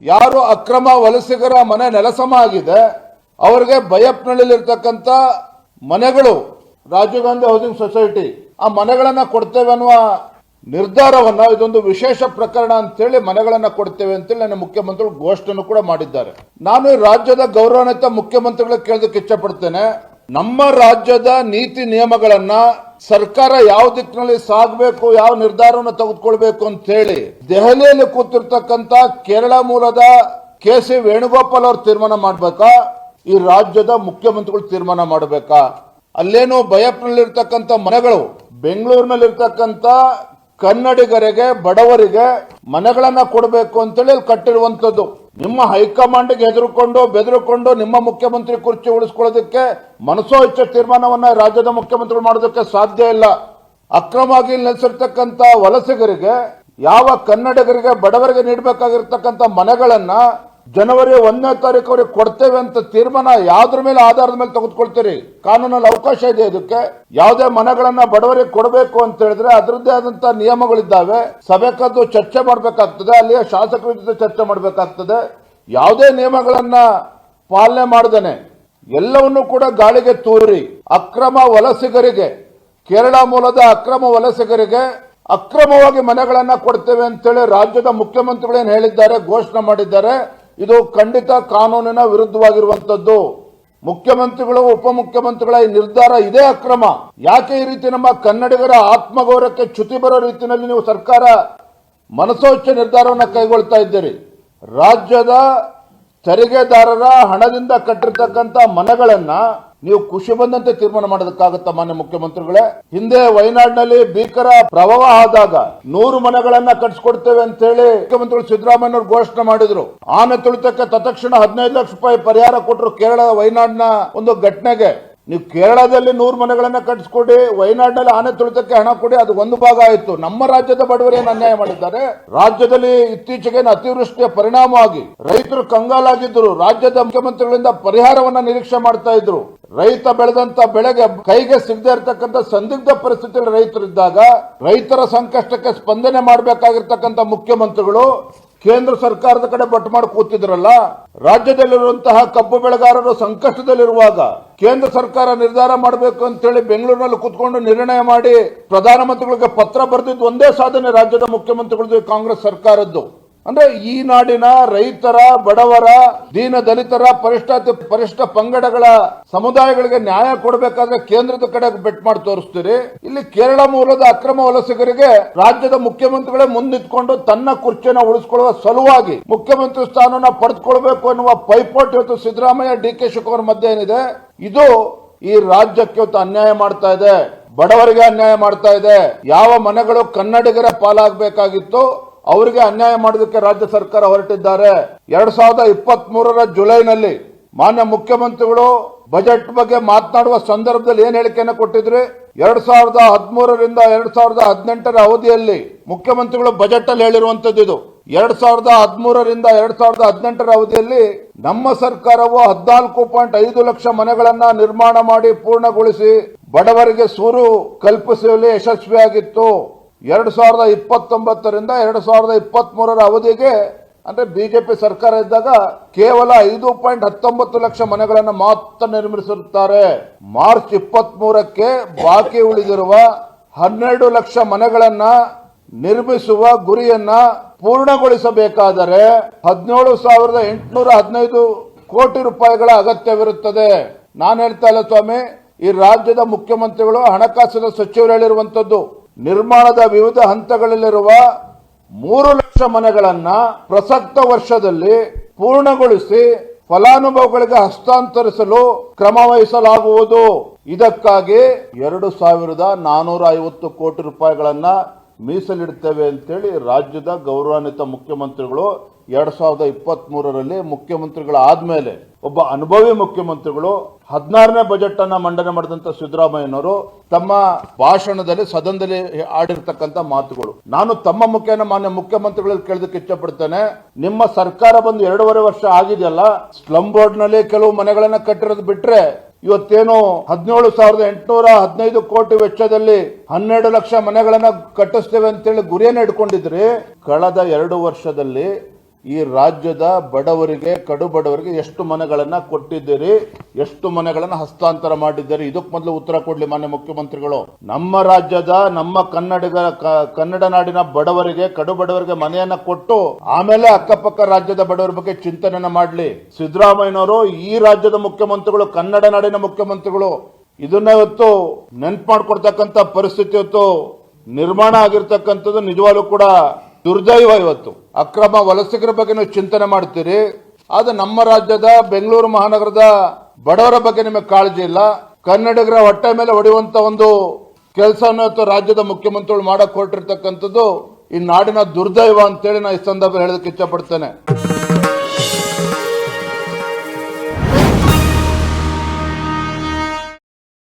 ಯಾರು ಅಕ್ರಮ ವಲಸಿಗರ ಮನೆ ನೆಲಸಮ ಆಗಿದೆ ಅವರಿಗೆ ಬೈಯಪ್ಪನಹಳ್ಳಿಲಿರ್ತಕ್ಕಂಥ ಮನೆಗಳು ರಾಜೀವ್ ಗಾಂಧಿ ಹೌಸಿಂಗ್ ಸೊಸೈಟಿ ಆ ಮನೆಗಳನ್ನ ಕೊಡ್ತೇವೆ ಅನ್ನುವ ನಿರ್ಧಾರವನ್ನ ಇದೊಂದು ವಿಶೇಷ ಪ್ರಕರಣ ಅಂತೇಳಿ ಮನೆಗಳನ್ನ ಕೊಡ್ತೇವೆ ಅಂತೇಳಿ ನನ್ನ ಮುಖ್ಯಮಂತ್ರಿಗಳು ಘೋಷಣೆ ಕೂಡ ಮಾಡಿದ್ದಾರೆ. ನಾನು ಈ ರಾಜ್ಯದ ಗೌರವಾನ್ವಿತ ಮುಖ್ಯಮಂತ್ರಿಗಳಿಗೆ ಕೇಳೋದಕ್ಕೆ ಇಷ್ಟಪಡ್ತೇನೆ. ನಮ್ಮ ರಾಜ್ಯದ ನೀತಿ ನಿಯಮಗಳನ್ನ ಸರ್ಕಾರ ಯಾವ ದಿಕ್ಕಿನಲ್ಲಿ ಸಾಗಬೇಕು, ಯಾವ ನಿರ್ಧಾರವನ್ನು ತೆಗೆದುಕೊಳ್ಬೇಕು ಅಂತ ಹೇಳಿ ದೆಹಲಿಯಲ್ಲಿ ಕೂತಿರ್ತಕ್ಕಂಥ ಕೇರಳ ಮೂಲದ ಕೆ.ಸಿ. ವೇಣುಗೋಪಾಲ್ ಅವರು ತೀರ್ಮಾನ ಮಾಡಬೇಕಾ, ಈ ರಾಜ್ಯದ ಮುಖ್ಯಮಂತ್ರಿಗಳು ತೀರ್ಮಾನ ಮಾಡಬೇಕಾ? ಅಲ್ಲೇನು ಬೈಯಪ್ಪನಲ್ಲಿರ್ತಕ್ಕಂಥ ಮನೆಗಳು ಬೆಂಗಳೂರಿನಲ್ಲಿರ್ತಕ್ಕಂಥ ಕನ್ನಡಿಗರಿಗೆ ಬಡವರಿಗೆ ಮನೆಗಳನ್ನ ಕೊಡಬೇಕು ಅಂತೇಳಿ ಅಲ್ಲಿ ಕಟ್ಟಿರುವಂತದ್ದು. ನಿಮ್ಮ ಹೈಕಮಾಂಡ್ಗೆ ಹೆದರ್ಕೊಂಡು ಬೆದರ್ಕೊಂಡು ನಿಮ್ಮ ಮುಖ್ಯಮಂತ್ರಿ ಕುರ್ಚಿ ಉಳಿಸ್ಕೊಳ್ಳೋದಕ್ಕೆ ಮನಸೋ ಇಚ್ಛೆ ತೀರ್ಮಾನವನ್ನ ರಾಜ್ಯದ ಮುಖ್ಯಮಂತ್ರಿಗಳು ಮಾಡೋದಕ್ಕೆ ಸಾಧ್ಯ ಇಲ್ಲ. ಅಕ್ರಮವಾಗಿ ನೆಲೆಸಿರ್ತಕ್ಕಂಥ ವಲಸಿಗರಿಗೆ, ಯಾವ ಕನ್ನಡಿಗರಿಗೆ ಬಡವರಿಗೆ ನೀಡಬೇಕಾಗಿರ್ತಕ್ಕಂಥ ಮನೆಗಳನ್ನ ಜನವರಿ 1ನೇ ತಾರೀಕು ಅವರಿಗೆ ಕೊಡ್ತೇವೆ ಅಂತ ತೀರ್ಮಾನ ಯಾವ್ದ್ರ ಮೇಲೆ ಆಧಾರದ ಮೇಲೆ ತೆಗೆದುಕೊಳ್ತೀರಿ? ಕಾನೂನಲ್ಲಿ ಅವಕಾಶ ಇದೆ ಇದಕ್ಕೆ. ಯಾವುದೇ ಮನೆಗಳನ್ನ ಬಡವರಿಗೆ ಕೊಡಬೇಕು ಅಂತ ಹೇಳಿದ್ರೆ ಅದರದ್ದೇ ಆದಂತಹ ನಿಯಮಗಳಿದ್ದಾವೆ. ಸಭೆ ಕರೆದು ಚರ್ಚೆ ಮಾಡಬೇಕಾಗ್ತದೆ, ಅಲ್ಲಿಯ ಶಾಸಕರ ಜೊತೆ ಚರ್ಚೆ ಮಾಡಬೇಕಾಗ್ತದೆ. ಯಾವುದೇ ನಿಯಮಗಳನ್ನ ಪಾಲನೆ ಮಾಡದೇನೆ ಎಲ್ಲವನ್ನೂ ಕೂಡ ಗಾಳಿಗೆ ತೂರಿ ಅಕ್ರಮ ವಲಸಿಗರಿಗೆ, ಕೇರಳ ಮೂಲದ ಅಕ್ರಮ ವಲಸಿಗರಿಗೆ ಅಕ್ರಮವಾಗಿ ಮನೆಗಳನ್ನ ಕೊಡ್ತೇವೆ ಅಂತೇಳಿ ರಾಜ್ಯದ ಮುಖ್ಯಮಂತ್ರಿಗಳೇನು ಹೇಳಿದ್ದಾರೆ, ಘೋಷಣೆ ಮಾಡಿದ್ದಾರೆ. ಇದು ಖಂಡಿತ ಕಾನೂನಿನ ವಿರುದ್ಧವಾಗಿರುವಂತದ್ದು. ಮುಖ್ಯಮಂತ್ರಿಗಳು ಉಪಮುಖ್ಯಮಂತ್ರಿಗಳ ಈ ನಿರ್ಧಾರ ಇದೇ ಅಕ್ರಮ. ಯಾಕೆ ಈ ರೀತಿ ನಮ್ಮ ಕನ್ನಡಿಗರ ಆತ್ಮಗೌರವಕ್ಕೆ ಚ್ಯುತಿ ಬರೋ ರೀತಿಯಲ್ಲಿ ನೀವು ಸರ್ಕಾರ ಮನಸೋಚ್ಚ ನಿರ್ಧಾರವನ್ನು ಕೈಗೊಳ್ತಾ ಇದ್ದೀರಿ? ರಾಜ್ಯದ ತೆರಿಗೆದಾರರ ಹಣದಿಂದ ಕಟ್ಟಿರ್ತಕ್ಕಂಥ ಮನೆಗಳನ್ನ ನೀವು ಖುಷಿ ಬಂದಂತೆ ತೀರ್ಮಾನ ಮಾಡೋದಕ್ಕಾಗುತ್ತಾ ಮಾನ್ಯ ಮುಖ್ಯಮಂತ್ರಿಗಳೇ? ಹಿಂದೆ ವಯನಾಡಿನಲ್ಲಿ ಭೀಕರ ಪ್ರವಾಹ ಆದಾಗ 100 ಮನೆಗಳನ್ನ ಕಟ್ಸಿಕೊಡ್ತೇವೆ ಅಂತ ಹೇಳಿ ಮುಖ್ಯಮಂತ್ರಿಗಳು ಸಿದ್ದರಾಮಯ್ಯ ಅವರು ಘೋಷಣೆ ಮಾಡಿದ್ರು. ಆನೆ ತುಳಿತಕ್ಕೆ ತತ್ಕ್ಷಣ 15 ಲಕ್ಷ ರೂಪಾಯಿ ಪರಿಹಾರ ಕೊಟ್ಟರು ಕೇರಳ ವಯನಾಡಿನ ಒಂದು ಘಟನೆಗೆ. ನೀವು ಕೇರಳದಲ್ಲಿ 100 ಮನೆಗಳನ್ನ ಕಟ್ಟಿಸ್ಕೊಡಿ, ವಯನಾಡಿನಲ್ಲಿ ಆನೆ ತುಳಿತಕ್ಕೆ ಹಣ ಕೊಡಿ, ಅದು ಒಂದು ಭಾಗ ಆಯಿತು. ನಮ್ಮ ರಾಜ್ಯದ ಬಡವರೇನು ಅನ್ಯಾಯ ಮಾಡಿದ್ದಾರೆ? ರಾಜ್ಯದಲ್ಲಿ ಇತ್ತೀಚೆಗೆ ಅತಿವೃಷ್ಟಿಯ ಪರಿಣಾಮವಾಗಿ ರೈತರು ಕಂಗಾಲಾಗಿದ್ದರು. ರಾಜ್ಯದ ಮುಖ್ಯಮಂತ್ರಿಗಳಿಂದ ಪರಿಹಾರವನ್ನ ನಿರೀಕ್ಷೆ ಮಾಡ್ತಾ ಇದ್ರು. ರೈತ ಬೆಳೆದಂತ ಬೆಳೆಗೆ ಕೈಗೆ ಸಿಗದೆ ಇರತಕ್ಕಂಥ ಸಂದಿಗ್ಧ ಪರಿಸ್ಥಿತಿಯಲ್ಲಿ ರೈತರಿದ್ದಾಗ ರೈತರ ಸಂಕಷ್ಟಕ್ಕೆ ಸ್ಪಂದನೆ ಮಾಡಬೇಕಾಗಿರ್ತಕ್ಕಂಥ ಮುಖ್ಯಮಂತ್ರಿಗಳು ಕೇಂದ್ರ ಸರ್ಕಾರದ ಕಡೆ ಬಟ್ ಮಾಡಿ ಕೂತಿದ್ರಲ್ಲ. ರಾಜ್ಯದಲ್ಲಿರುವಂತಹ ಕಬ್ಬು ಬೆಳೆಗಾರರು ಸಂಕಷ್ಟದಲ್ಲಿರುವಾಗ ಕೇಂದ್ರ ಸರ್ಕಾರ ನಿರ್ಧಾರ ಮಾಡಬೇಕು ಅಂತ ಹೇಳಿ ಬೆಂಗಳೂರಿನಲ್ಲಿ ಕೂತ್ಕೊಂಡು ನಿರ್ಣಯ ಮಾಡಿ ಪ್ರಧಾನಮಂತ್ರಿಗಳಿಗೆ ಪತ್ರ ಬರೆದಿದ್ದು ಒಂದೇ ಸಾಧನೆ ರಾಜ್ಯದ ಮುಖ್ಯಮಂತ್ರಿಗಳದ್ದು, ಕಾಂಗ್ರೆಸ್ ಸರ್ಕಾರದ್ದು. ಅಂದ್ರೆ ಈ ನಾಡಿನ ರೈತರ, ಬಡವರ, ದೀನ ದಲಿತರ, ಪರಿಷ್ಠ ಪಂಗಡಗಳ ಸಮುದಾಯಗಳಿಗೆ ನ್ಯಾಯ ಕೊಡಬೇಕಾದ್ರೆ ಕೇಂದ್ರದ ಕಡೆ ಬೆಟ್ ಮಾಡಿ ತೋರಿಸ್ತೀರಿ. ಇಲ್ಲಿ ಕೇರಳ ಮೂಲದ ಅಕ್ರಮ ವಲಸಿಗರಿಗೆ ರಾಜ್ಯದ ಮುಖ್ಯಮಂತ್ರಿಗಳೇ ಮುಂದಿಟ್ಕೊಂಡು ತನ್ನ ಕುರ್ಚಿಯನ್ನು ಉಳಿಸಿಕೊಳ್ಳುವ ಸಲುವಾಗಿ ಮುಖ್ಯಮಂತ್ರಿ ಸ್ಥಾನವನ್ನು ಪಡೆದುಕೊಳ್ಬೇಕು ಅನ್ನುವ ಪೈಪೋಟಿ ಇವತ್ತು ಸಿದ್ದರಾಮಯ್ಯ, ಡಿ.ಕೆ. ಶಿವಕುಮಾರ್ ಮಧ್ಯೆ ಏನಿದೆ, ಇದು ಈ ರಾಜ್ಯಕ್ಕೆ ಇವತ್ತು ಅನ್ಯಾಯ ಮಾಡ್ತಾ ಇದೆ, ಬಡವರಿಗೆ ಅನ್ಯಾಯ ಮಾಡ್ತಾ ಇದೆ. ಯಾವ ಮನೆಗಳು ಕನ್ನಡಿಗರ ಪಾಲಾಗಬೇಕಾಗಿತ್ತು ಅವರಿಗೆ ಅನ್ಯಾಯ ಮಾಡೋದಕ್ಕೆ ರಾಜ್ಯ ಸರ್ಕಾರ ಹೊರಟಿದ್ದಾರೆ. 2023 ಜುಲೈನಲ್ಲಿ ಮಾನ್ಯ ಮುಖ್ಯಮಂತ್ರಿಗಳು ಬಜೆಟ್ ಬಗ್ಗೆ ಮಾತನಾಡುವ ಸಂದರ್ಭದಲ್ಲಿ ಏನ್ ಹೇಳಿಕೆಯನ್ನು ಕೊಟ್ಟಿದ್ರು? 2013ರಿಂದ 2018 ಅವಧಿಯಲ್ಲಿ ಮುಖ್ಯಮಂತ್ರಿಗಳು ಬಜೆಟ್ ಅಲ್ಲಿ ಹೇಳಿರುವಂತದ್ದು ಇದು. 2013ರಿಂದ 2018 ಅವಧಿಯಲ್ಲಿ ನಮ್ಮ ಸರ್ಕಾರವು 14.5 ಲಕ್ಷ ಮನೆಗಳನ್ನ ನಿರ್ಮಾಣ ಮಾಡಿ ಪೂರ್ಣಗೊಳಿಸಿ ಬಡವರಿಗೆ ಸೂರು ಕಲ್ಪಿಸುವಲ್ಲಿ ಯಶಸ್ವಿಯಾಗಿತ್ತು. 2029ರಿಂದ 2023 ಅವಧಿಗೆ ಅಂದ್ರೆ ಬಿಜೆಪಿ ಸರ್ಕಾರ ಇದ್ದಾಗ ಕೇವಲ 5.19 ಲಕ್ಷ ಮನೆಗಳನ್ನು ಮಾತ್ರ ನಿರ್ಮಿಸಿರುತ್ತಾರೆ. ಮಾರ್ಚ್ 23ಕ್ಕೆ ಬಾಕಿ ಉಳಿದಿರುವ 12 ಲಕ್ಷ ಮನೆಗಳನ್ನ ನಿರ್ಮಿಸುವ ಗುರಿಯನ್ನ ಪೂರ್ಣಗೊಳಿಸಬೇಕಾದರೆ 17,815 ಕೋಟಿ ರೂಪಾಯಿಗಳ ಅಗತ್ಯವಿರುತ್ತದೆ. ನಾನು ಹೇಳ್ತಾ ಇಲ್ಲ ಸ್ವಾಮಿ, ಈ ರಾಜ್ಯದ ಮುಖ್ಯಮಂತ್ರಿಗಳು, ಹಣಕಾಸಿನ ಸಚಿವರು ಹೇಳಿರುವಂತದ್ದು. ನಿರ್ಮಾಣದ ವಿವಿಧ ಹಂತಗಳಲ್ಲಿರುವ 3 ಲಕ್ಷ ಮನೆಗಳನ್ನ ಪ್ರಸಕ್ತ ವರ್ಷದಲ್ಲಿ ಪೂರ್ಣಗೊಳಿಸಿ ಫಲಾನುಭವಿಗಳಿಗೆ ಹಸ್ತಾಂತರಿಸಲು ಕ್ರಮ ವಹಿಸಲಾಗುವುದು. ಇದಕ್ಕಾಗಿ 2,450 ಕೋಟಿ ರೂಪಾಯಿಗಳನ್ನ ಮೀಸಲಿಡುತ್ತೇವೆ ಅಂತೇಳಿ ರಾಜ್ಯದ ಗೌರವಾನ್ವಿತ ಮುಖ್ಯಮಂತ್ರಿಗಳು 2023ರಲ್ಲಿ ಮುಖ್ಯಮಂತ್ರಿಗಳಾದ್ಮೇಲೆ ಒಬ್ಬ ಅನುಭವಿ ಮುಖ್ಯಮಂತ್ರಿಗಳು 16ನೇ ಬಜೆಟ್ ಅನ್ನ ಮಂಡನೆ ಮಾಡಿದಂತ ಸಿದ್ದರಾಮಯ್ಯನವರು ತಮ್ಮ ಭಾಷಣದಲ್ಲಿ ಸದನದಲ್ಲಿ ಆಡಿರ್ತಕ್ಕಂಥ ಮಾತುಗಳು ನಾನು ತಮ್ಮ ಮುಖೇನ ಮಾನ್ಯ ಮುಖ್ಯಮಂತ್ರಿಗಳಲ್ಲಿ ಕೇಳೋದಕ್ಕೆ ಇಷ್ಟಪಡ್ತೇನೆ. ನಿಮ್ಮ ಸರ್ಕಾರ ಬಂದು 2.5 ವರ್ಷ ಆಗಿದೆಯಲ್ಲ, ಸ್ಲಂ ಬೋರ್ಡ್ ನಲ್ಲಿ ಕೆಲವು ಮನೆಗಳನ್ನ ಕಟ್ಟಿರೋದು ಬಿಟ್ರೆ ಇವತ್ತೇನು 17,815 ಕೋಟಿ ವೆಚ್ಚದಲ್ಲಿ 12 ಲಕ್ಷ ಮನೆಗಳನ್ನ ಕಟ್ಟಿಸ್ತೇವೆ ಅಂತೇಳಿ ಗುರಿಯನ್ನು ಇಟ್ಕೊಂಡಿದ್ರಿ. ಕಳೆದ 2 ವರ್ಷದಲ್ಲಿ ಈ ರಾಜ್ಯದ ಬಡವರಿಗೆ, ಕಡು ಬಡವರಿಗೆ ಎಷ್ಟು ಮನೆಗಳನ್ನ ಕೊಟ್ಟಿದ್ದೀರಿ, ಎಷ್ಟು ಮನೆಗಳನ್ನ ಹಸ್ತಾಂತರ ಮಾಡಿದ್ದೀರಿ? ಇದಕ್ಕೆ ಮೊದಲು ಉತ್ತರ ಕೊಡ್ಲಿ ಮಾನ್ಯ ಮುಖ್ಯಮಂತ್ರಿಗಳು. ನಮ್ಮ ರಾಜ್ಯದ, ನಮ್ಮ ಕನ್ನಡ ನಾಡಿನ ಬಡವರಿಗೆ, ಕಡು ಬಡವರಿಗೆ ಮನೆಯನ್ನ ಕೊಟ್ಟು ಆಮೇಲೆ ಅಕ್ಕಪಕ್ಕ ರಾಜ್ಯದ ಬಡವರ ಬಗ್ಗೆ ಚಿಂತನೆಯನ್ನ ಮಾಡಲಿ. ಸಿದ್ದರಾಮಯ್ಯನವರು ಈ ರಾಜ್ಯದ ಮುಖ್ಯಮಂತ್ರಿಗಳು, ಕನ್ನಡ ನಾಡಿನ ಮುಖ್ಯಮಂತ್ರಿಗಳು, ಇದನ್ನ ಇವತ್ತು ನೆನ್ಪು ಮಾಡ್ಕೊಡ್ತಕ್ಕಂಥ ಪರಿಸ್ಥಿತಿ ಇವತ್ತು ನಿರ್ಮಾಣ ಆಗಿರ್ತಕ್ಕಂಥದ್ದು ನಿಜವಾಗ್ಲೂ ಕೂಡ ದುರ್ದೈವ. ಇವತ್ತು ಅಕ್ರಮ ವಲಸಿಗರ ಬಗ್ಗೆ ನೀವು ಚಿಂತನೆ ಮಾಡ್ತೀರಿ, ಆದ್ರೆ ನಮ್ಮ ರಾಜ್ಯದ ಬೆಂಗಳೂರು ಮಹಾನಗರದ ಬಡವರ ಬಗ್ಗೆ ನಿಮಗೆ ಕಾಳಜಿ ಇಲ್ಲ. ಕನ್ನಡಿಗರ ಹೊಟ್ಟೆ ಮೇಲೆ ಹೊಡೆಯುವಂತ ಒಂದು ಕೆಲಸವನ್ನು ಇವತ್ತು ರಾಜ್ಯದ ಮುಖ್ಯಮಂತ್ರಿಗಳು ಮಾಡಕ್ ಹೊರಟಿರ್ತಕ್ಕಂಥದ್ದು ಈ ನಾಡಿನ ದುರ್ದೈವ ಅಂತೇಳಿ ನಾನು ಈ ಸಂದರ್ಭ ಹೇಳೋದಕ್ಕೆ ಇಚ್ಛಪಡ್ತೇನೆ.